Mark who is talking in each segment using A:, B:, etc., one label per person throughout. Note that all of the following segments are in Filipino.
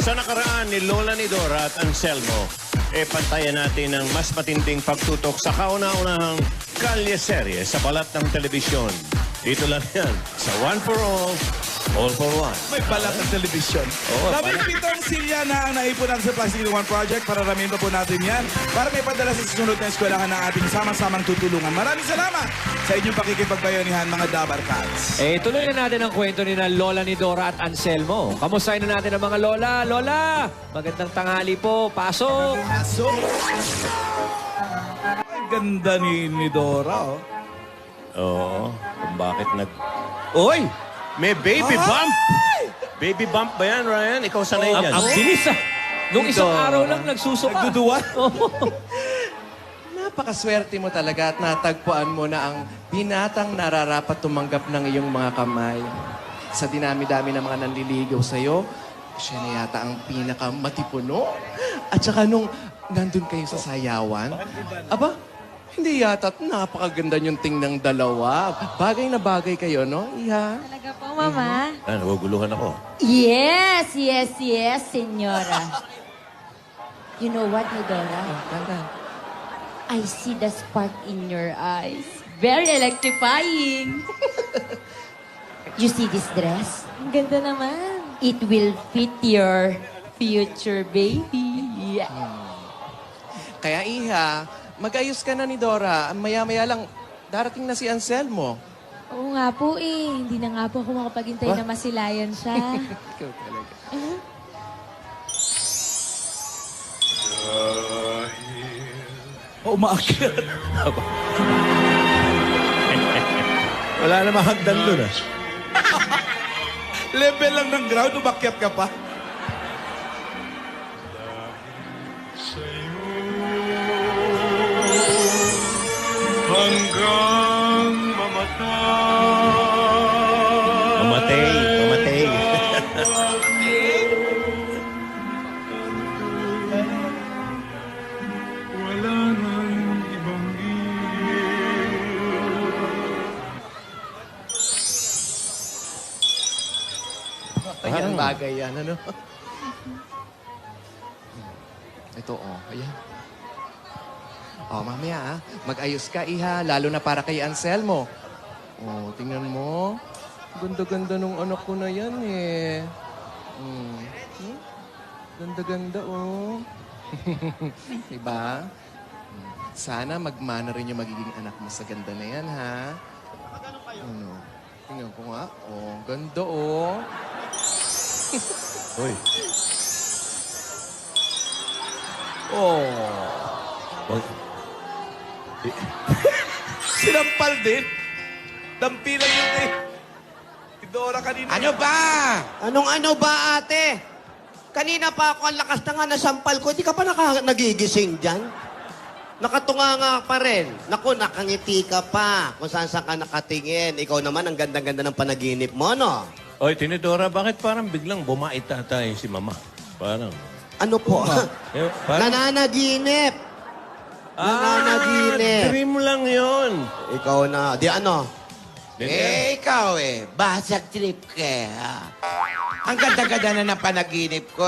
A: Sa nakaraan ni Lola ni Dora at Anselmo, pantayan natin ang mas matinding pagtutok sa kauna-unahang kalye serye sa balat ng telebisyon. Dito lang yan, sa One for All for One.
B: May balat ng telebisyon.
A: Oo,
B: Labing-pitong silya na ang naipunan sa Plastic One Project. Pararamin pa po natin yan para may padala sa susunod na eskwelahan ng ating sama-samang tutulungan. Maraming salamat sa inyong pakikipagbayanihan, mga Dabar Cats.
C: Tuloy na natin ang kwento ni na Lola ni Dora at Anselmo. Kamustahin na natin ang mga lola. Lola, magandang tanghali po. Pasok!
B: Aso! Ang ganda ni Dora, oh.
A: Oo, kung bakit Oy! May baby bump! Baby bump ba yan, Ryan? Ikaw sanay yan.
C: Ang bilis ah! Nung isang araw lang nagsusuka.
B: Nagduduwa?
D: Napakaswerte mo talaga at natagpuan mo na ang binatang nararapat tumanggap ng iyong mga kamay. Sa dinami-dami ng mga nanliligaw sa'yo, siya na yata ang pinakamatipuno. At saka nung nandun kayo sa sayawan, aba, hindi yata't napakaganda yung tingnan dalawa. Bagay na bagay kayo, no, Iha?
E: Talaga po, Mama?
A: Naguguluhan ako.
E: Yes, senyora. You know what, Dora? I see the spark in your eyes. Very electrifying. You see this dress? Ang ganda naman. It will fit your future baby.
D: Kaya, Iha, mag-ayos ka na ni Dora. Maya-maya lang, darating na si Anselmo.
E: Oo nga po eh. Hindi na nga po ako makapaghintay na masilayan siya.
D: Ikaw talaga.
B: Umaakyat.
A: Wala namang hagdan doon, ah.
B: Level lang ng ground, umakyat ka pa.
F: Hanggang
A: Mamatay.
F: wala nang ibang
D: Ayan, bagay yan, ano? Ito, ayan. Mamaya, mag-ayos ka, Iha. Lalo na para kay Anselmo. Tingnan mo. Ganda-ganda nung anak ko na yan, eh. Ganda-ganda, oh. Diba? Sana magmana rin yung magiging anak mo sa ganda na yan, ha? Tingnan ko nga. Ganda, oh.
A: Uy.
B: Sinampal din. Dampi lang yun eh. Si Dora kanina.
G: Ano ba? Anong ano ba, ate? Kanina pa ako ang lakas na nga nasampal ko. Di ka pa nagigising dyan? Nakatunga nga pa rin. Naku, nakangiti ka pa. Kung saan ka nakatingin. Ikaw naman, ang ganda-ganda ng panaginip mo, no?
A: Oy, Tinidora, bakit parang biglang bumait tatay si Mama? Parang...
G: Ano po? Nananaginip. Nananaginip.
A: Dream lang yon.
G: Ikaw na. Di ano?
H: Ikaw basag trip ka Ang ganda-ganda na ng panaginip ko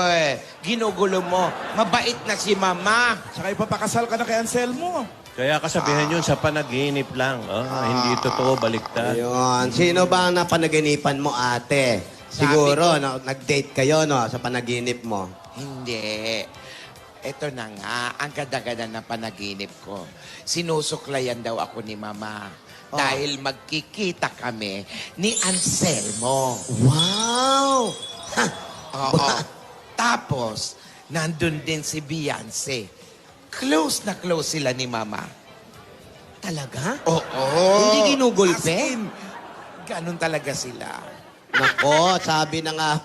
H: Ginugulo mo. Mabait na si Mama.
B: Saka ipapakasal ka na kay Anselmo.
A: Kaya kasabihan yun sa panaginip lang. Hindi totoo, baliktad.
G: Ayun. Sino ba ang napanaginipan mo, ate? Siguro, nag-date kayo, no? Sa panaginip mo.
H: Hindi. Ito na nga, ang ganda-ganda ng panaginip ko. Sinusuklayan daw ako ni Mama. Dahil magkikita kami ni Anselmo.
G: Wow! Ha!
H: Oo. Tapos, nandun din si Beyonce. Close na close sila ni Mama.
G: Talaga?
H: Oo.
G: Hindi ginugulpe?
H: As in, ganun talaga sila.
G: Nako, sabi na nga,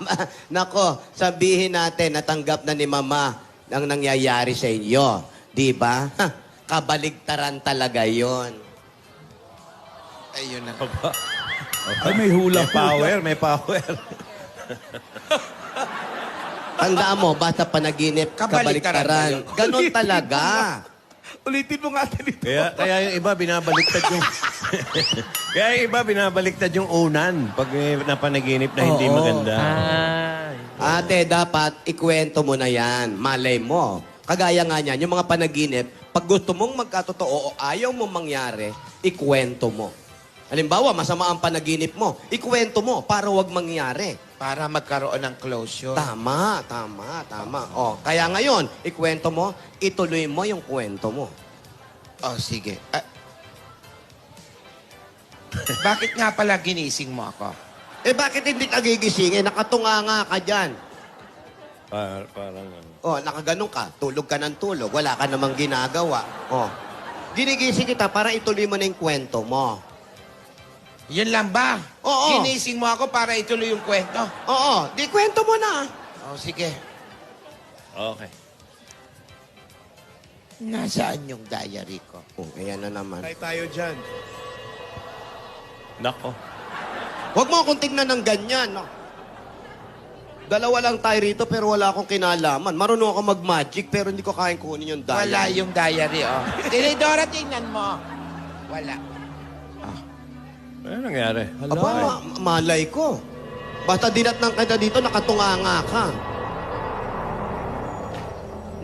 G: nako, sabihin natin, natanggap na ni Mama ang nangyayari sa inyo. Di ba? Ha, kabaligtaran talaga yon.
H: Ayun na.
B: Ay, may hula.
A: May power.
G: Tandaan mo, basta panaginip,
H: Kabaligtaran
G: kabaligtaran.
H: tayo.
G: Ganon talaga.
B: Ulitin mo nga dito.
A: Kaya yung iba binabaliktad yung... Kaya yung iba binabaliktad yung unan pag may napanaginip na hindi
C: Oo.
A: maganda.
G: Ate, dapat ikwento mo na yan. Malay mo. Kagaya nga niyan, yung mga panaginip, pag gusto mong magkatotoo o ayaw mong mangyari, ikwento mo. Halimbawa, masama ang panaginip mo, ikwento mo para wag mangyari.
H: Para magkaroon ng closure.
G: Tama. O, kaya ngayon, ikwento mo, ituloy mo yung kwento mo.
H: Oh, sige. Bakit nga pala ginising mo ako?
G: Eh, bakit hindi ka gigisingin? Nakatunganga ka dyan.
A: Parang ano.
G: O, nakaganon ka. Tulog ka ng tulog. Wala ka namang ginagawa. O, ginigising kita para ituloy mo na yung kwento mo.
H: Yun lang ba?
G: Oo.
H: Ginising mo ako para ituloy yung kwento?
G: Oo, di kwento mo na.
H: Oh, sige.
A: Okay.
H: Nasaan yung diary ko?
G: O, ayan na naman.
B: Tayo dyan.
A: Nako.
G: Huwag mo akong tignan ng ganyan. No? Dalawa lang tayo rito pero wala akong kinalaman. Marunong ako mag-magic pero hindi ko kayang kunin yung diary.
H: Wala yung diary, oh. Tinidora, tingnan mo. Wala.
A: Ano nangyari?
G: Aba, malay ko. Basta dinatnang kita dito, nakatunganga ka.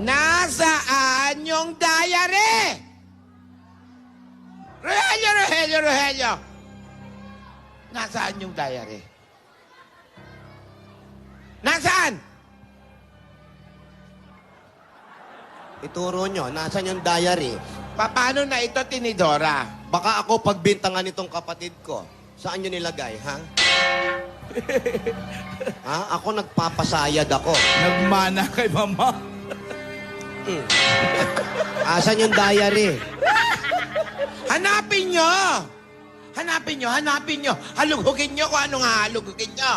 H: Nasaan yung diary? Rogelio! Nasaan yung diary? Nasaan?
G: Ituro nyo, nasan yung diary?
H: Paano na ito, Tinidora?
G: Baka ako pagbintangan itong kapatid ko. Saan nyo nilagay, ha? Ha? Ako nagpapasayad ako.
B: Nagmana kay mama.
G: Asan yung diary?
H: Hanapin nyo! Hanapin nyo! Halugugin nyo kung anong hahalugugin nyo.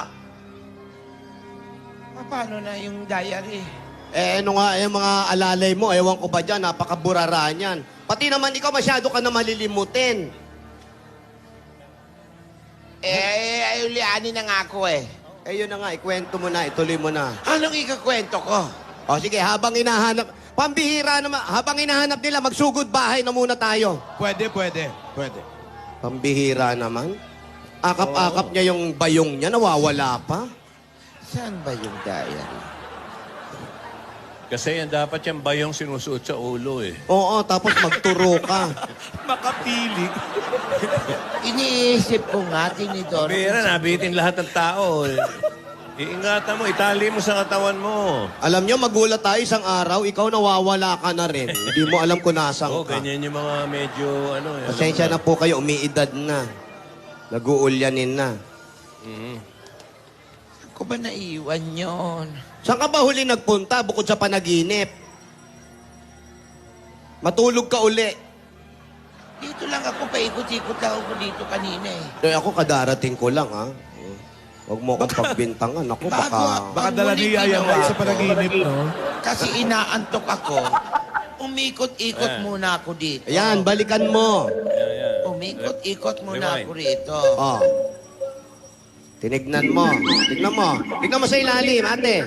H: Paano na yung diary?
G: Eh, ano nga, mga alalay mo, ewan ko ba dyan, napakaburara niyan. Pati naman ikaw, masyado ka na malilimutin.
H: Ulianin na nga ako eh.
G: Eh, yun na nga, ikwento mo na, ituloy mo na.
H: Anong ikakwento ko?
G: O sige, habang hinahanap, pambihira naman, habang hinahanap nila, magsugod bahay na muna tayo.
B: Pwede.
G: Pambihira naman. Akap-akap niya yung bayong niya, nawawala pa.
H: Saan ba yung diary?
A: Kasi yan dapat yung bayong sinusuot sa ulo eh.
G: Oo, tapos magturo ka.
B: Makapili.
H: Iniisip ko nga, Tinidora.
A: Pera, nabitin lahat ng tao eh. Iingatan mo, itali mo sa katawan mo.
G: Alam niyo, magulat tayo isang araw, ikaw nawawala ka na rin. Hindi mo alam kung nasaan
A: Oo,
G: ka.
A: ganyan yung mga medyo ano eh.
G: Pasensya na po kayo, umiidad na. Nag-uulyanin na.
H: Ako ba naiwan yon?
G: Saan ka ba huli nagpunta bukod sa panaginip? Matulog ka uli.
H: Dito lang ako, paikot-ikot lang ako dito kanina eh.
G: Eh, ako kadarating ko lang, ha? Huwag mo akong pagbintangan. Ako, baka...
B: Baka dala ni Yaya Mike sa panaginip, no?
H: Kasi inaantok ako. Umikot-ikot muna ako dito.
G: Ayan, balikan mo.
H: Umikot-ikot muna
A: Rewind.
H: ako rito.
G: Oh. Tinignan mo. Tignan mo. Tignan mo sa ilalim, ate.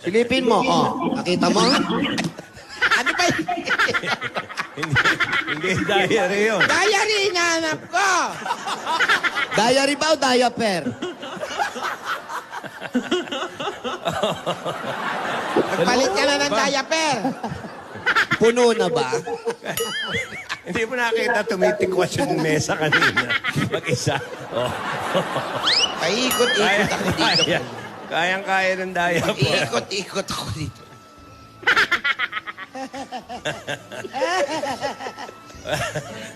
G: Silipin mo. Oh. Nakita mo?
H: Ano ba yun?
A: Hindi diary yun.
H: Diary, hinahanap ko!
G: Diary ba o diaper?
H: Nagpalit ka na ng diaper.
G: Puno na ba?
A: Hindi mo nakita tumitikwas yung mesa kanina. Mag-isa. Oh.
H: Paikot-ikot ako dito.
A: Kayang-kaya ng daya po.
H: Paikot-ikot ako dito.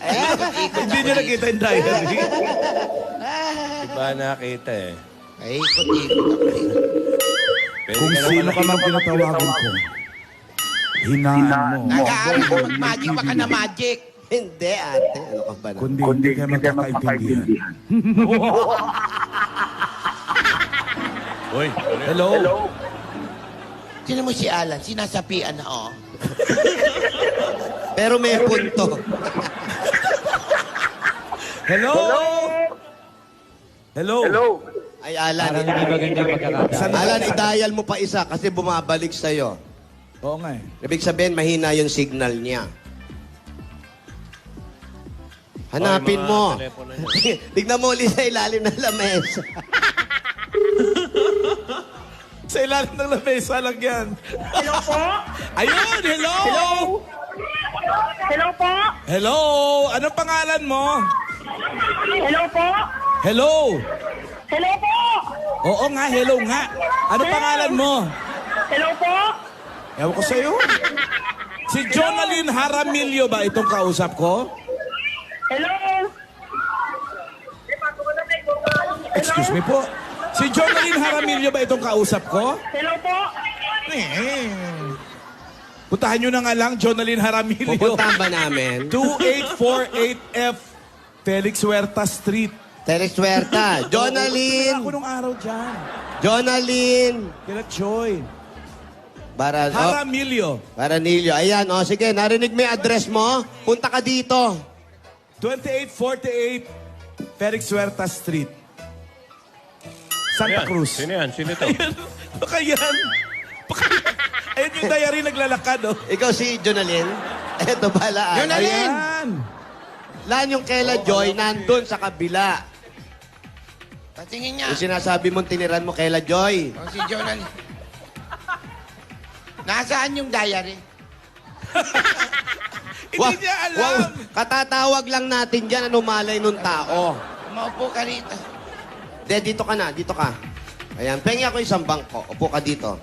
H: Paikot-ikot
B: Hindi
H: ako
B: niya
H: dito.
B: nakita yung diary.
A: Iba nakita eh.
H: Paikot-ikot ako dito.
A: Pwede
F: Kung
A: ka naman
F: sino ka man pinatawagan ko, hinaan mo.
H: Nag-aaral ka mag-magic, baka na magic.
G: Hindi, ate. Ano ka ba na?
F: Kundi hindi kayo magkakaintindihan.
A: Uy,
B: Hello?
H: Sino mo si Alan? Sinasapian na, oh.
G: Pero may punto.
B: Hello?
G: Ay, Alan.
C: Parang hindi magandang pagkakataon.
G: Alan, i-dial mo pa isa kasi bumabalik sa'yo.
B: Oo nga eh.
G: Ibig sabihin, mahina yung signal niya. Hanapin
A: Mga
G: mo.
A: telepono niya.
G: Tignan mo ulit sa ilalim ng lamesa.
B: Sa ilalim ng lamesa lang yan.
I: Hello po?
B: Ayun, hello!
I: Hello po?
B: Hello! Anong pangalan mo?
I: Hello po?
B: Hello!
I: Hello po?
B: Oo nga, hello nga. Anong pangalan mo?
I: Hello po?
B: Ewan ko sa'yo. Si Jonalyn Jaramillo ba itong kausap ko?
I: Hello?
B: Excuse me po. Si Jonalyn Jaramillo ba itong kausap ko?
I: Hello po?
B: Puntahan nyo na nga lang, Jonalyn Jaramillo.
G: Pupuntahan ba namin?
B: 2848F Felix Huerta Street.
G: Terex Huerta.
B: Ako
G: Jonalyn.
B: nung araw dyan.
G: Jonalyn.
B: Kila Joy.
G: Jaramillo.
B: Jaramillo.
G: Baranillo. Ayan, o sige, narinig mo yung address mo? Punta ka dito.
B: 2848 Felix Huerta Street. Santa
A: Ayan.
B: Cruz.
A: Sino yan? Sino ito?
B: Ayan. Baka yan. Baka yan. Ayun yung diary naglalakad, oh.
G: Ikaw si Jonalyn. Eto pala.
H: Jonalyn!
B: Ayan.
G: Lan yung Kayla Joy, nandun sa kabila.
H: Patingin niya.
G: Yung sinasabi mong tiniran mo Kayla Joy.
H: O, si Jonalyn. Nasaan yung diary?
B: Hindi niya alam.
G: Katatawag lang natin dyan, ano malay nung tao.
H: Maupo ka rito.
G: Dito ka na, dito ka. Ayan, pengi ako isang bangko. Upo ka dito.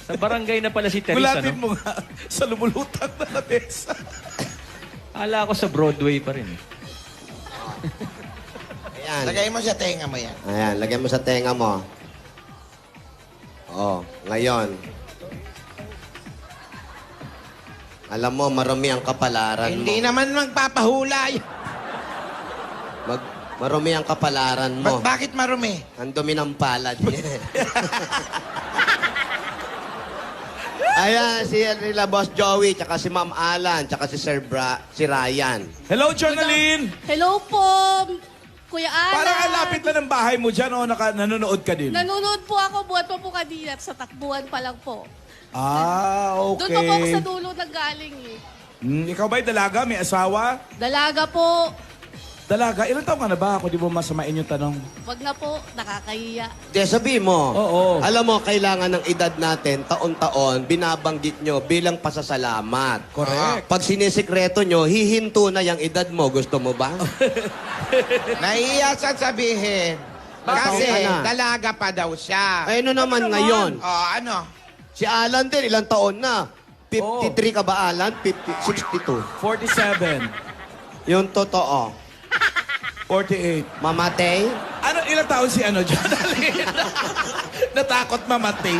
C: Sa barangay na pala si Teresa,
B: Gulatin
C: no?
B: mo nga sa lumulutang na lamesa.
C: Ala ko sa Broadway pa rin.
G: Ayan.
H: Lagay mo sa tenga mo yan.
G: Ayan, lagyan mo sa tenga mo. Oh, ngayon. Alam mo, marami ang kapalaran
H: Hindi
G: mo.
H: naman magpapahula.
G: Marami ang kapalaran mo.
H: Bakit marumi?
G: Ang dumi ng palad niya. Ayan, si nila Boss Joey, tsaka si Ma'am Alan, tsaka si si Ryan.
B: Hello, Jonalyn.
J: Hello po, Kuya Alan.
B: Parang ang lapit na ng bahay mo dyan, o nanonood ka din?
J: Nanonood po ako, buwan pa po kanina at sa takbuhan pa lang po.
B: Ah, okay.
J: Doon pa po ako sa dulo nanggaling eh.
B: Ikaw ba'y dalaga? May asawa?
J: Dalaga po.
B: Dalaga? Ilan taon ka na ba? Ako di mo masamain yung tanong.
J: Wag na po, nakakahiya.
G: De, sabi mo.
B: Oo.
G: Alam mo, kailangan ng edad natin, taon-taon, binabanggit nyo bilang pasasalamat.
B: Correct.
G: Pag sinisikreto nyo, hihinto na yung edad mo. Gusto mo ba?
H: Nahiya sa sabihin. Kasi
G: Bakit? Ano?
H: dalaga pa daw siya.
G: Ay, ano naman ngayon?
H: Oh, ano?
G: Si Alan din, ilang taon na? 53 ka ba, Alan? 62.
B: 47.
G: Yung totoo.
B: 48.
G: Mamatay?
B: Ano, ilang taon si Jonalyn? Natakot mamatay.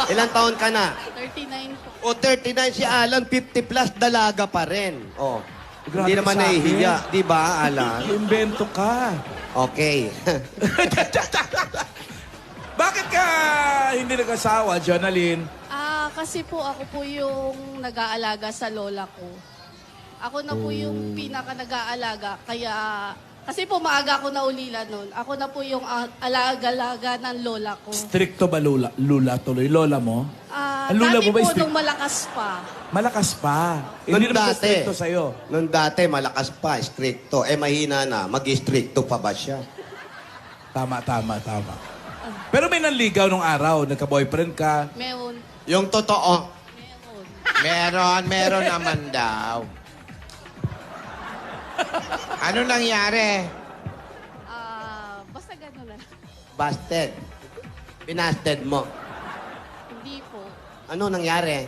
G: Ilang taon ka na?
J: 39 po.
G: O 39 si Alan, 50 plus, dalaga pa rin. O.
B: Grabe
G: Hindi naman
B: sa akin.
G: nahihiya. Di ba, Alan?
B: Invento ka.
G: Okay.
B: Bakit ka hindi nag-asawa, Jonalyn?
J: Kasi po ako po yung nag-aalaga sa lola ko. Ako na po yung pinaka nag-aalaga. Kaya, kasi po maaga ako naulila noon. Ako na po yung alaga-alaga ng lola ko.
B: Stricto ba lula tuloy? Lola mo? Ang lula
J: Dati
B: mo ba
J: po
B: strict?
J: nung malakas pa.
B: Malakas pa.
G: Nung
B: Hindi naman siya
G: dati.
B: stricto sa'yo.
G: Nung dati, malakas pa, stricto. Eh, mahina na. Mag-stricto pa ba siya?
B: Tama. Pero may nanligaw nung araw. Nagka-boyfriend ka.
J: Meron.
G: Yung totoo.
H: Meron naman daw. Ano nangyari?
J: Basta gano'n lang.
G: Busted. Binasted mo.
J: Hindi po.
G: Ano nangyari?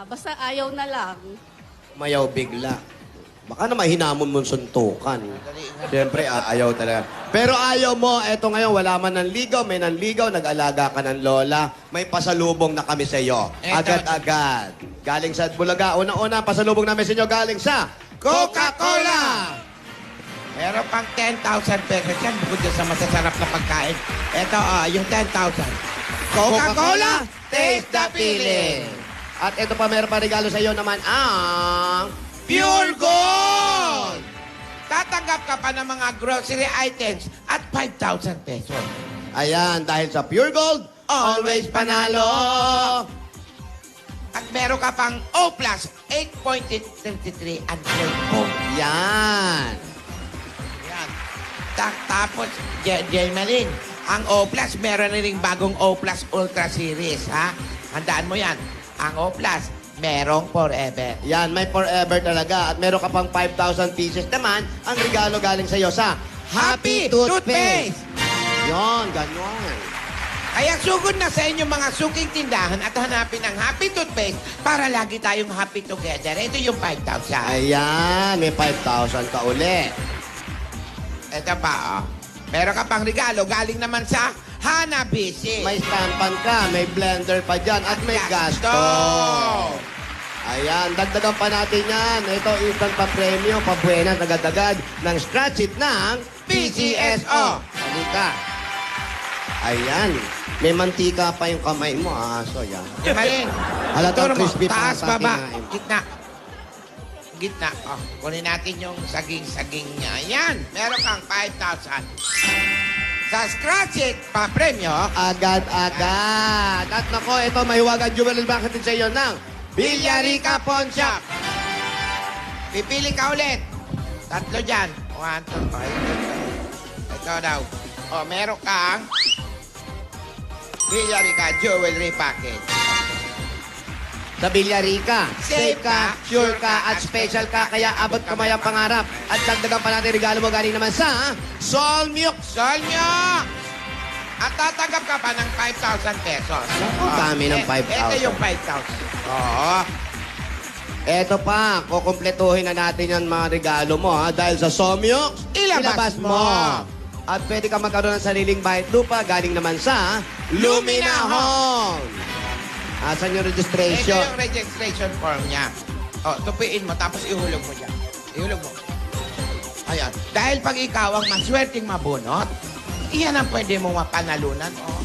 J: Basta ayaw na lang.
G: Mayaw bigla. Baka na mahinamon mong suntukan. Siyempre, ayaw talaga. Pero ayaw mo, eto ngayon, wala man nanligaw, may nanligaw, nag-alaga ka ng lola, may pasalubong na kami sa iyo.
H: Eto.
G: Agad-agad. Galing sa Bulaga, una-una, pasalubong namin sa inyo galing sa Coca-Cola!
H: Meron pang 10,000 pesos yan bukod dyan sa masasarap na pagkain. Ito, yung 10,000.
G: Coca-Cola, taste the feeling! At ito pa, meron pa regalo sa iyo naman ang
H: Pure Gold! Tatanggap ka pa ng mga grocery items at 5,000 pesos.
G: Ayan, dahil sa Pure Gold, always panalo!
H: At meron ka pang O+, 8.33 and grade O.
G: Yan.
H: Yan. Tapos, Jemaline, Ang O+, meron na ring bagong O+ Ultra Series, ha? Handaan mo yan. Ang O+, merong forever.
G: Yan, may forever talaga. At meron ka pang 5,000 pieces naman ang regalo galing sa'yo sa Happy Toothpaste. Yon, ganon.
H: Kaya sugod na sa inyong mga suking tindahan at hanapin ang Happy Toothpaste para lagi tayong happy together. Ito yung 5,000.
G: Ayan, may 5,000 ka uli.
H: Ito pa, oh. Meron ka pang regalo galing naman sa Hanabishi.
G: May stampan ka, may blender pa dyan, at may gasto. Ayan, dagdagan pa natin yan. Ito, instant pa premium, pabuenas, agad-agad ng scratch it ng PGSO. Halika. Ayan, may mantika pa yung kamay mo, aso yan.
H: Maling.
G: Halatang
H: Turo mo,
G: crispy pa
H: taas,
G: ata
H: baba,
G: kinain.
H: gitna. Gitna. Oh, kunin natin yung saging-saging niya. Ayan, meron kang 5,000. Sa Scratch It, pa-premyo.
G: Agad-agad. At nako, ito, mahiwagan jewelry bucket sa iyo ng Villarica Pawn Shop.
H: Pipili ka ulit. 3 dyan. 1, 2, 5. Ito daw. O, meron kang Villarica Jewelry Package.
G: Sa Villarica, safe ka, sure ka, at special ka, kaya abot kamay ang pangarap. At dagdagan pa natin regalo mo galing naman sa Solmuk.
H: Solmuk! At tatanggap ka pa ng 5,000 pesos.
G: Ang dami ng 5,000.
H: Ito yung 5,000. Oo.
G: Eto pa, kukumpletuhin na natin yung mga regalo mo, ha? Dahil sa Somyuk,
H: Ilabas mo.
G: At pwede ka magkaroon ng sariling bahay at lupa galing naman sa Lumina Home. Asan yung
H: Ito
G: registration?
H: yung registration form niya. O, tupiin mo, tapos ihulog mo dyan. Ihulog mo. Ayan. Dahil pag ikaw ang maswerteng mabunot, iyan ang pwede mong mapanalunan. O.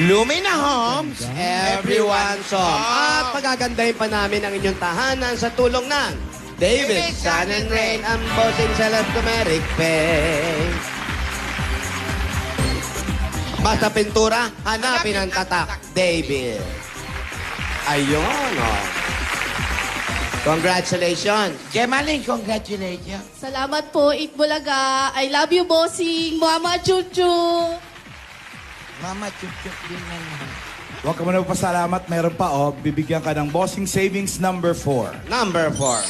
H: Lumina Homes.
G: Everyone's home. At pagagandahin pa namin ang inyong tahanan sa tulong ng David, Sun and Rain, ang bossing sa turmeric paste. Basta pintura, hanapin ang tatak, David. Ayun, oh. Congratulations.
H: Gemaling, congratulations.
J: Salamat po, Eat Bulaga. I love you, bossing. Mama Chuchu.
H: Mama, chup-chup din naman.
B: Huwag ka muna magpasalamat. Meron pa, oh. Bibigyan ka ng Bossing Savings number 4.
G: Number 4.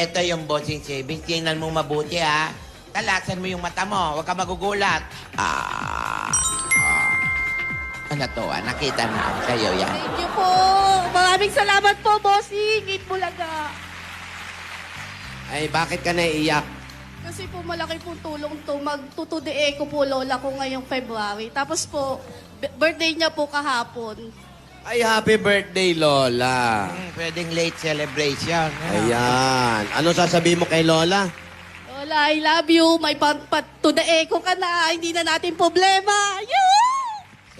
H: Ito yung bossing savings. Tingnan mo mabuti, ha. Talasan mo yung mata mo. Huwag ka magugulat. Ano to, nakita na ako sa'yo yan.
J: Thank you po. Maraming salamat po, bossing. Eat Bulaga.
G: Ay, bakit ka naiiyak?
J: Kasi po malaki pong tulong to. Magtutude ko po lola ko ngayong February. Tapos po, birthday niya po kahapon.
G: Ay, happy birthday, Lola.
H: Pwedeng late celebration.
G: Ayan. Ano sasabihin mo kay Lola?
J: Lola, I love you. May patude ko ka na. Hindi na natin problema.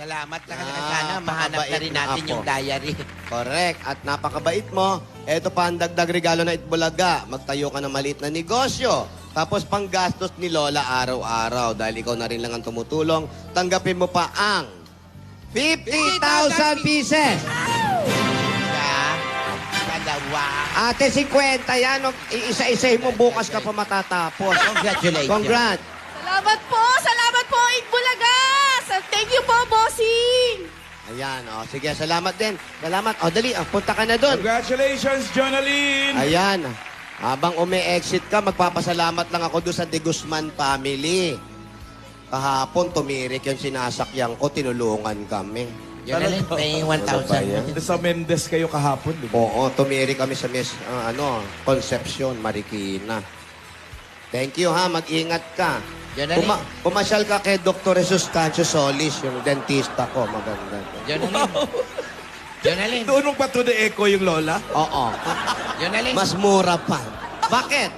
H: Salamat na kanila. Sana mahanap na rin
G: napakabait na
H: natin
G: apo.
H: yung diary.
G: Correct. At napakabait mo. Ito pa ang dagdag regalo na Itbulaga. Magtayo ka ng maliit na negosyo. Tapos panggastos ni Lola araw-araw. Dahil ikaw na rin lang ang tumutulong. Tanggapin mo pa ang 50,000 pieces.
H: Dalawa.
G: Ate, 50 yan. Iisa-isahin mo. Bukas ka pa matatapos.
H: Congratulations.
G: Congrats.
J: Salamat po. Salamat po, Eat Bulaga. Thank you po, bossing.
G: Ayan, oh. Sige, salamat din. Salamat. O, dali. Punta ka na doon.
B: Congratulations, Jonaline!
G: Ayan. Habang umi-exit ka, magpapasalamat lang ako doon sa De Guzman family. Kahapon, tumirik yung sinasakyan ko, tinulungan kami.
H: Jonaline, may 1,000.
B: Sa Mendes kayo kahapon, di ba?
G: Oo, tumirik kami sa Concepcion, Marikina. Thank you ha, mag-ingat ka.
H: Jonaline.
G: Pumasyal ka kay Dr. Jesus Cancio Solis, yung dentista ko, maganda.
H: Jonaline. Jonaline.
B: Doon mo pa to the echo yung Lola?
G: Oo.
H: Jonaline.
G: Mas mura pa. Bakit?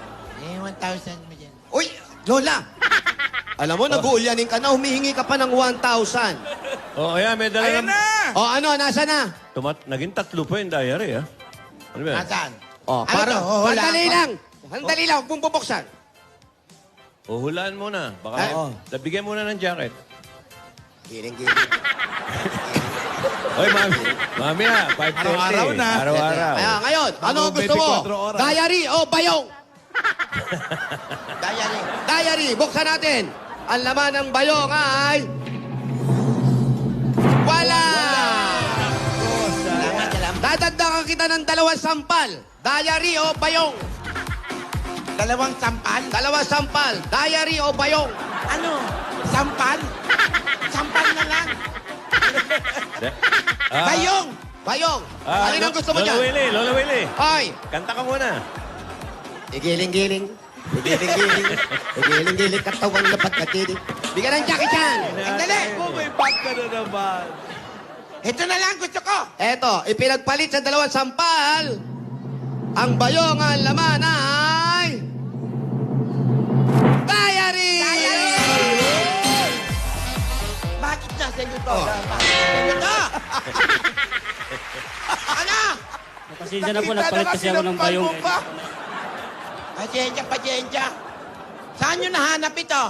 H: Eh, 1,000 mo dyan.
G: Uy, Lola! Alam mo, nag-uulyanin ka na, humihingi ka pa ng 1,000.
A: Oh, ayan, may dala
B: Ayan
A: ng...
B: na!
G: O ano, nasa na?
A: Naging 3 pa yung diary, ha? Ano ba yan?
H: Nasaan?
G: O,
H: Ano
G: para,
H: to? Huhulaan
G: sandali
H: ko?
G: lang. Sandali lang, huwag mong bubuksan.
A: Huhulaan muna. Baka bigyan muna ng jacket.
G: Giling-giling.
A: Oy, mami ha, 5:30.
B: Araw-araw na.
A: Araw-araw.
G: Kaya ngayon, ano ang gusto mo?
B: 24 oras.
G: Diary o bayong? Diary. Diary, buksan natin. Ang laman ng bayong ay... Wala! Dadagdagan kita ng 2 sampal. Diary o bayong?
H: 2 sampal?
G: 2 sampal. Diary o bayong?
H: Ano? Sampal? Sampal na lang. Bayong!
G: Bayong. Alin ang gusto mo
A: Lola
G: dyan?
A: Willie, Lola Willie.
G: Ay!
A: Kanta ka muna.
G: Igiling-giling. Igiling-giling. Igiling-giling. Katawang lapat katiling. Bigyan ng Jackie Chan.
H: Ang dali!
B: Oh, may back ka na naman.
H: Ito na lang gusto ko.
G: Eto, ipinagpalit sa 2 sampal. Ang bayong ang laman ay... Diary!
H: Bakit nasa iyo to? Bakit nasa iyo to? Ano?
K: Pasensya na po, nagpalit kasi ako ng bayong.
H: Pasensya. Saan nyo nahanap ito?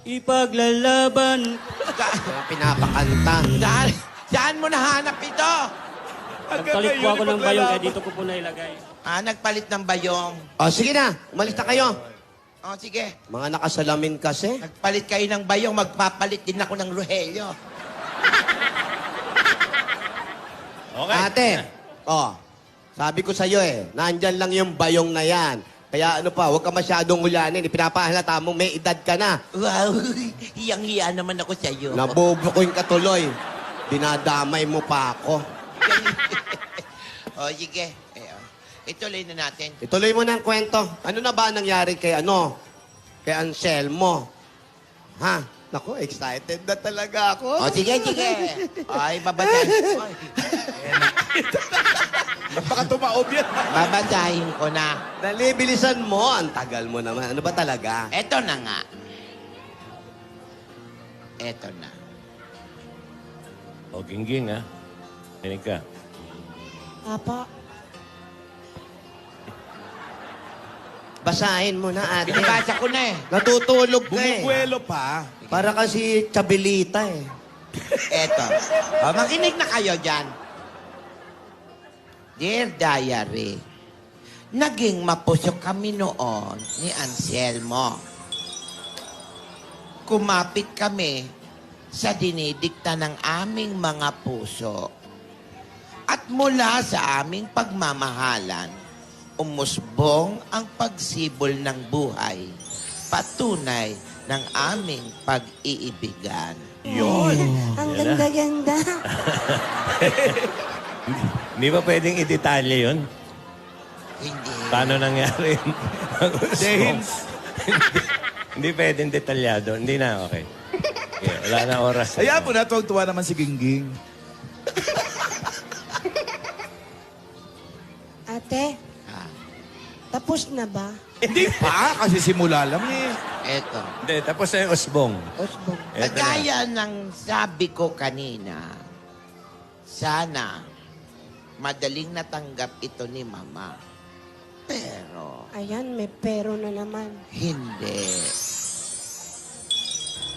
K: Ipaglalaban.
G: Pinapakanta.
H: Saan mo nahanap ito?
K: Nagpalit po ako ng bayong, kaya dito ko po nailagay.
H: Nagpalit ng bayong.
G: O, sige na. Umalis na kayo.
H: O, sige.
G: Mga nakasalamin kasi.
H: Nagpalit kayo ng bayong, magpapalit din ako ng Rogelio.
A: Okay.
G: Ate, sabi ko sa'yo nandyan lang yung bayong na yan. Kaya ano pa, huwag ka masyadong ulanin. Ipinapahalata mo, may edad ka na.
H: Wow, hiyang-hiya naman ako sa iyo.
G: Nabubukoy ka tuloy. Dinadamay mo pa ako.
H: O, sige. Ituloy na natin.
G: Ituloy mo na ang kwento. Ano na ba nangyari kay Kay Anselmo? Ha? Naku, excited na talaga ako.
H: O, sige. Ay, babasahin ko.
B: Baka tumaob yan.
H: Babasahin ko na.
G: Dali, bilisan mo. Ang tagal mo naman. Ano ba talaga?
H: Eto na nga. Eto na.
A: O, Gingging, ha? Tinig ka.
G: Papa. Basahin mo na, ate.
H: Binabasa ko na
G: Natutulog ka
B: Bumubuelo pa.
G: Para kasi Chabelita
H: Eto. O, makinig na kayo dyan. Dear Diary, naging mapusok kami noon ni Anselmo. Kumapit kami sa dinidikta ng aming mga puso. At mula sa aming pagmamahalan, umusbong ang pagsibol ng buhay, patunay ng aming pag-iibigan.
A: Yun.
E: Ang ganda-ganda.
A: Hindi ba pwedeng i-detalye yun?
H: Hindi.
A: Paano nangyari yun? Hindi pwedeng detalyado. Hindi na, okay. Okay, wala na oras.
B: Ayan po na, tuwag-tuwa naman si Gingging.
L: Ate, tapos na ba?
B: Hindi pa, kasi simula lang
H: Eto.
A: Hindi, tapos na yung usbong.
L: Osbong.
A: Eto na.
H: Kagaya ng sabi ko kanina, sana madaling natanggap ito ni Mama. Pero
L: Ayan, may pero na naman.
H: hindi.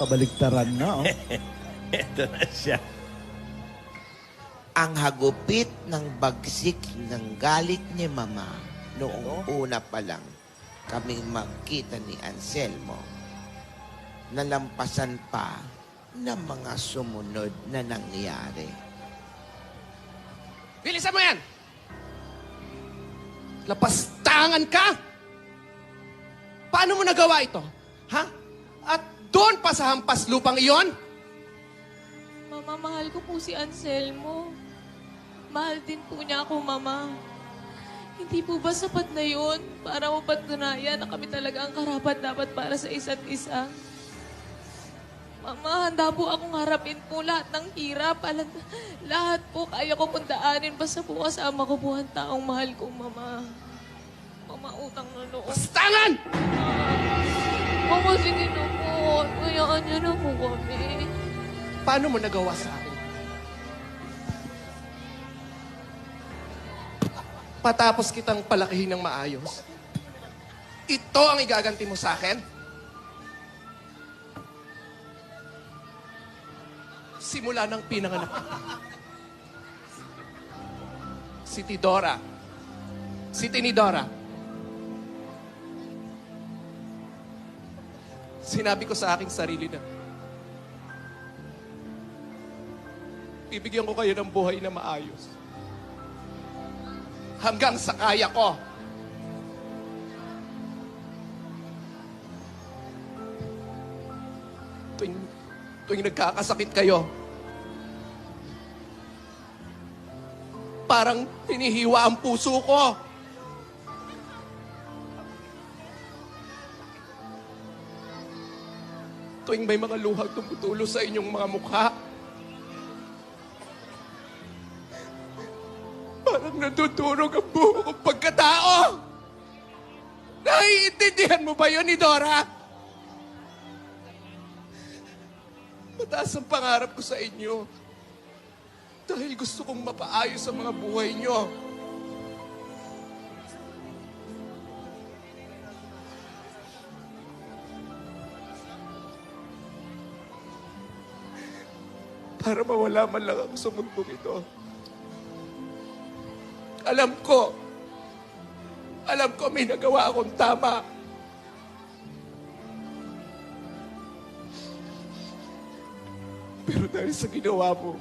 B: Pabaligtaran na,
A: Ito na siya.
H: Ang hagupit ng bagsik ng galit ni Mama noong una pa lang kaming magkita ni Anselmo, nalampasan pa ng mga sumunod na nangyari.
M: Bilisan mo yan! Lapastangan ka! Paano mo nagawa ito? Ha? At doon pa sa hampas lupang iyon?
J: Mama, mahal ko po si Anselmo. Mahal din po niya ako, Mama. Hindi po ba sapat na yun para mapatunayan na kami talaga ang karapat-dapat para sa isa't isa? Mama, handa po akong harapin po lahat ng hirap. Lahat po kaya ko pong daanin. Basta po kasama ko po ang taong mahal ko, Mama. Mama, utang na loob.
M: Pastangan!
J: Mama, sige na po. Hayaan niyo na po kami.
M: Paano mo nagawa sa akin? Patapos kitang palakihin ng maayos, ito ang igaganti mo sa akin? Simula ng pinanganak ko. Si Tidora, si Tinidora, sinabi ko sa aking sarili na bibigyan ko kayo ng buhay na maayos. Hanggang sa kaya ko. Tuwing nagkakasakit kayo, parang hinihiwa ang puso ko. Tuwing may mga luhang tumutulo sa inyong mga mukha, parang natutulog ang buho kong pagkatao. Naiintindihan mo ba yun, Idora? Mataas ang pangarap ko sa inyo dahil gusto kong mapaayos ang mga buhay nyo. Para mawala man lang ako sa mundong ito. Alam ko may nagawa akong tama. Pero dahil sa ginawa mo,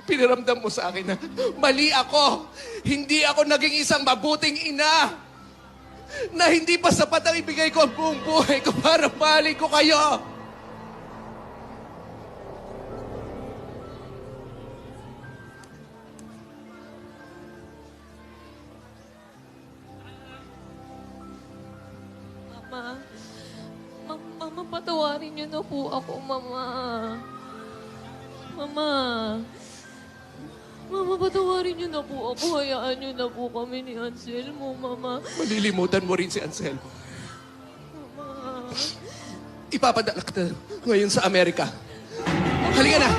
M: pinaramdam mo sa akin na mali ako. Hindi ako naging isang mabuting ina. Na hindi pa sapat ang ibigay ko ang buong buhay ko para mahalin ko kayo.
N: Mama, patawarin niyo na po ako, Mama. Mama, patawarin niyo na po ako. Hayaan niyo na po kami ni Anselmo, Mama.
M: Malilimutan mo rin si Anselmo.
N: Mama.
M: Ipapadala kita ngayon sa Amerika. Halika na!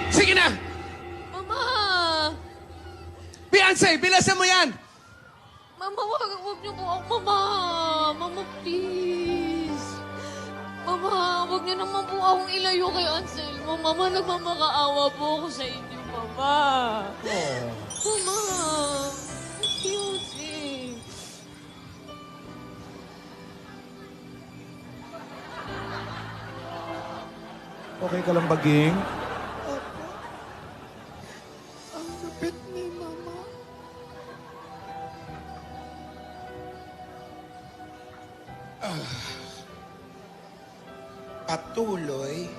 M: Sige na!
N: Mama!
M: Beyonce, bilasan mo yan!
N: Mama, wag niyo po ako, Mama. Mama, please. Mama, wag niyo naman po akong ilayo kay Anselmo. Mama, nagmamakaawa po ako sa inyo, Mama. Mama, excuse me.
B: Okay ka lang, Baging?
L: Ang lupit ni Mama.
H: Patuloy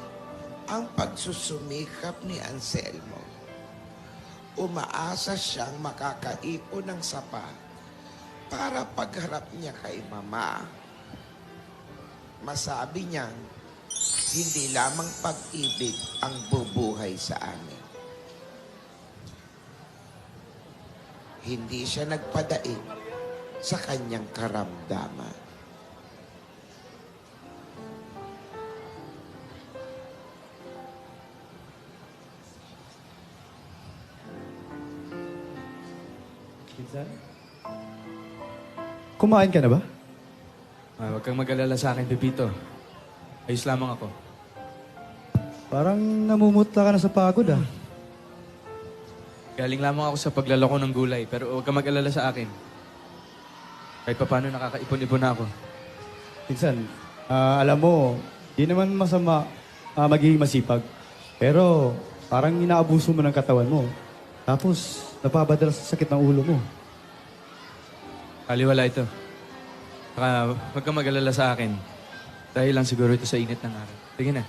H: ang pagsusumikap ni Anselmo. Umaasa siyang makakaipon ng sapat para pagharap niya kay Mama. Masabi niyang hindi lamang pag-ibig ang bubuhay sa amin. Hindi siya nagpadaig sa kanyang karamdaman.
O: Kumain ka na ba? Huwag kang mag-alala sa akin, Pepito. Ayos lamang ako. Parang namumutla ka na sa pagod, ah. Galing lamang ako sa paglalako ng gulay, pero huwag kang mag-alala sa akin. Kahit paano nakakaipon-ipon na ako.
P: Pinsan, alam mo, di naman masama magiging masipag. Pero parang inaabuso mo ng katawan mo. Tapos, napabadala sa sakit ng ulo mo.
O: Kaliwala ito. Saka huwag kang mag-alala sa akin. Dahil lang siguro ito sa init ng araw. Sige na.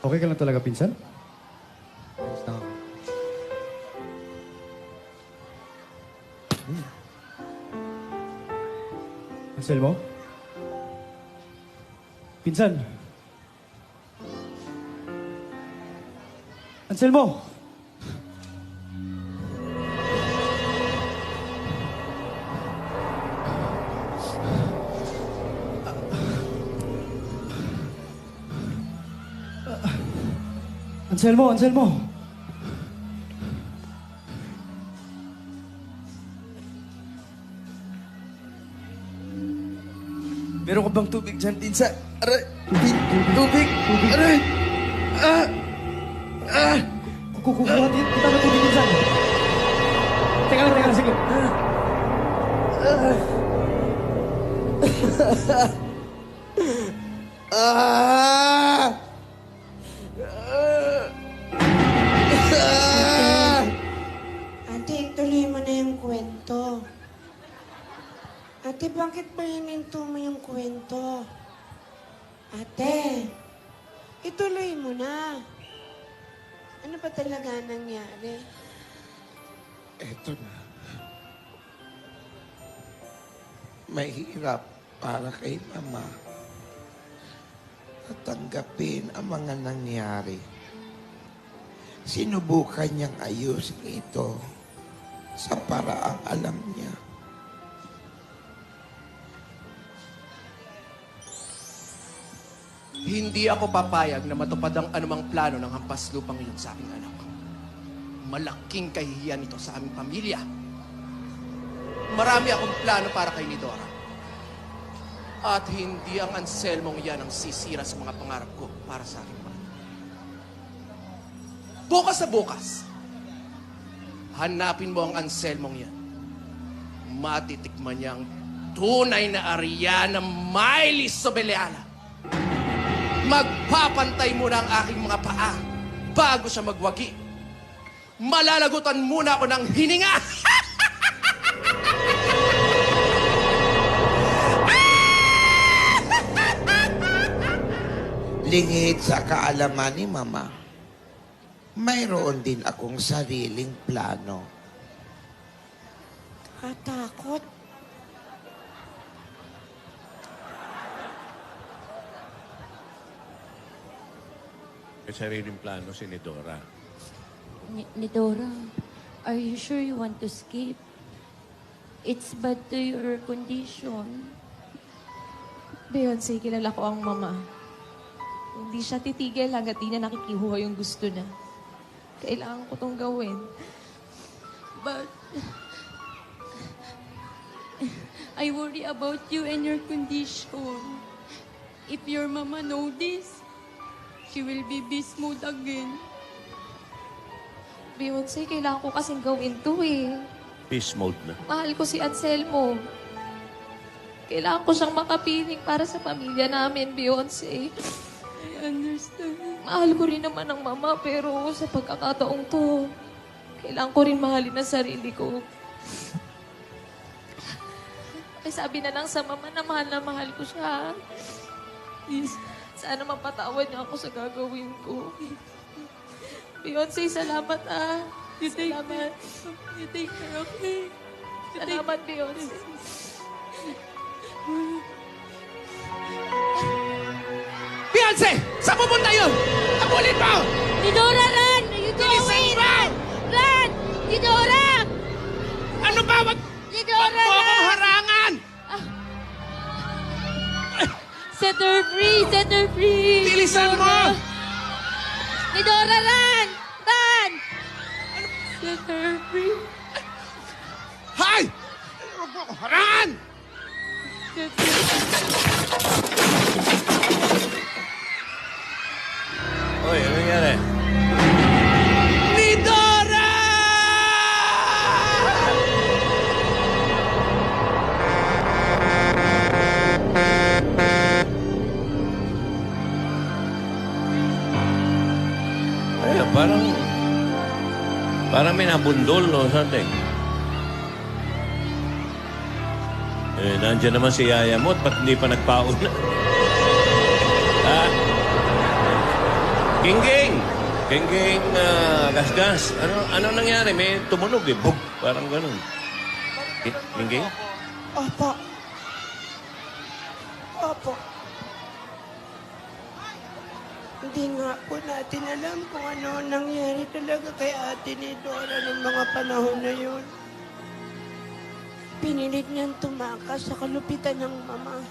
P: Okay ka lang talaga, pinsan?
O: Ayos lang ako.
P: Anselmo? Pinsan? Anselmo! Anselmo! Anselmo!
Q: Meron ka bang tubig dyan, Tinsa? Aray! Tubig! Aray!
P: kukuha kita ng tubig minsan. Teka lang, sige.
L: Ate, ituloy mo na yung kwento. Ate, bakit ba hininto mo yung kwento? Ate, ituloy mo na. Ano ba talaga nangyari?
H: Eto na. Mahirap para kay Mama na tanggapin ang mga nangyari. Sinubukan niyang ayusin ito sa paraang alam niya.
D: Hindi ako papayag na matupad ang anumang plano ng hampas lupang iyon sa aking anak. Malaking kahihiyan ito sa aming pamilya. Marami akong plano para kay Nidora. At hindi ang Anselmong yan ang sisira sa mga pangarap ko para sa aking mga anak. Bukas sa bukas, hanapin mo ang Anselmong yan. Matitikman niya ang tunay na Ariana Miley Sobeleala. Magpapantay muna ang aking mga paa bago siya magwagi. Malalagutan muna ako ng hininga.
H: Lingid sa kaalaman ni Mama, mayroon din akong sariling plano.
L: Katakot.
A: May sariling plano si Nidora.
E: Nidora, are you sure you want to escape? It's bad to your condition.
Q: Beyonce, kilala ko ang mama. Hindi siya titigil hanggat di niya nakikihuha yung gusto niya. Kailangan ko tong gawin.
N: But I worry about you and your condition. If your mama know this, she will be beast mode again.
Q: Beyonce, kailangan ko kasing gawin to eh.
A: Peace mode na.
Q: Mahal ko si Anselmo. Kailangan ko siyang makapiling para sa pamilya namin, Beyonce.
N: I understand.
Q: Mahal ko rin naman ang mama, pero sa pagkakataong to, kailangan ko rin mahalin ang sarili ko. Ay, sabi na lang sa mama na mahal ko siya. Please, sana mapatawad niya ako sa gagawin ko. Beyonce, salamat ah. Salamat.
N: You take care of me.
Q: Salamat, Beyonce.
M: Beyonce! Saan pupunta yun? Abulin mo!
N: Nidora, run! Are you going? Run! Run! Nidora!
M: Ano ba? Wag
N: Nidora,
M: mo akong
N: run!
M: harangan!
N: Set her free! Set her free!
M: Bilisan mo!
N: Nidora, run! Run! Set her free!
M: Hay! Huwag mo akong harangan!
N: Set her free!
A: Oy, ano nangyari?
M: Nidora!
A: Ay, parang may nabundol o something. Eh, nandiyan naman si Yaya mo, ba't hindi pa nagpauna? Ha? Gingging! Gingging, gasgas. Ano nangyari? May tumunog eh. Bug. Parang ganun. Gingging?
L: Opo. Opo. Hindi nga po natin alam kung ano nangyari talaga kay Ate Nidora ng mga panahon na yun. Pinilit niyang tumakas sa kalupitan ng mama.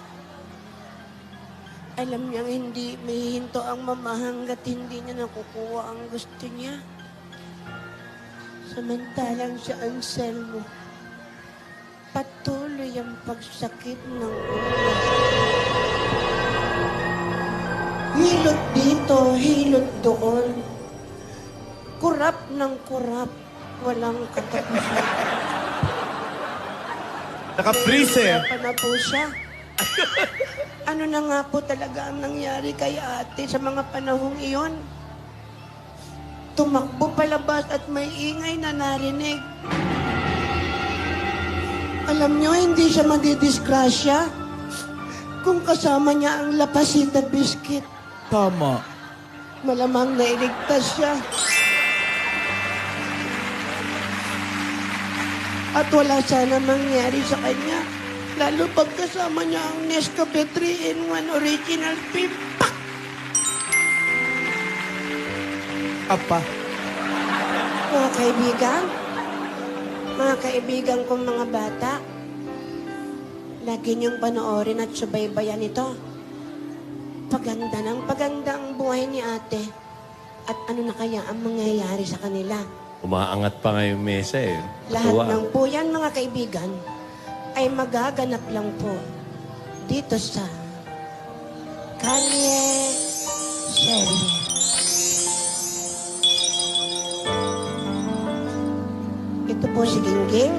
L: Alam niyang hindi may hinto ang mama hanggat hindi niya nakukuha ang gusto niya. Samantalang si Anselmo, patuloy ang pagsakit ng ulo. Hilot dito, hilot doon. Kurap ng kurap. Walang katapusan.
B: Naka-freeze eh.
L: Nahihirapan na po siya. Ano na nga po talaga ang nangyari kay ate sa mga panahong iyon? Tumakbo palabas at may ingay na narinig. Alam nyo, hindi siya madidisgrasya kung kasama niya ang lapasita biscuit.
B: Tama.
L: Malamang nailigtas siya. At wala sana mangyari sa kanya. Lalo pagkasama niya ang Nescafe 3-in-1 Original Pimpak.
B: Apa.
L: Mga kaibigan kong mga bata, lagi niyong panoorin at subaybayan ito. Paganda ang buhay ni ate. At ano na kaya ang mangyayari sa kanila?
A: Umaangat pa nga yung mesa eh.
L: Lahat
A: Tuwa.
L: ng po yan, mga kaibigan, ay magaganap lang po dito sa Kalye Serie. Ito po si Gingging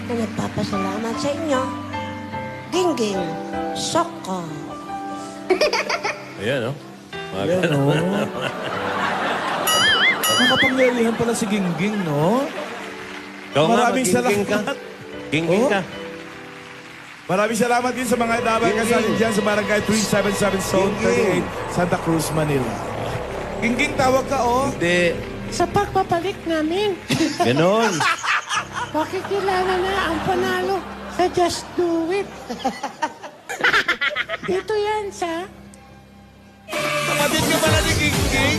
L: na nagpapasalamat sa inyo. Gingging Soko.
A: Ayan, no?
B: Ayan, no? Nakapangyarihan pala si Gingging, no?
A: Ikaw nga,
B: Maraming
A: mag-gingging
B: salamat.
A: Gingging
B: Oh.
A: ka.
B: Maraming salamat din sa mga dapat kasali dyan sa Barangay 377 Zone 38, Santa Cruz, Manila. Gingging, tawag ka, oh.
A: Hindi.
R: Sa pagpapalik namin,
A: Ganon.
R: makikilala na ang panalo sa Just Do It. Dito yan sa...
B: Kapatid ka pala ni Gingging.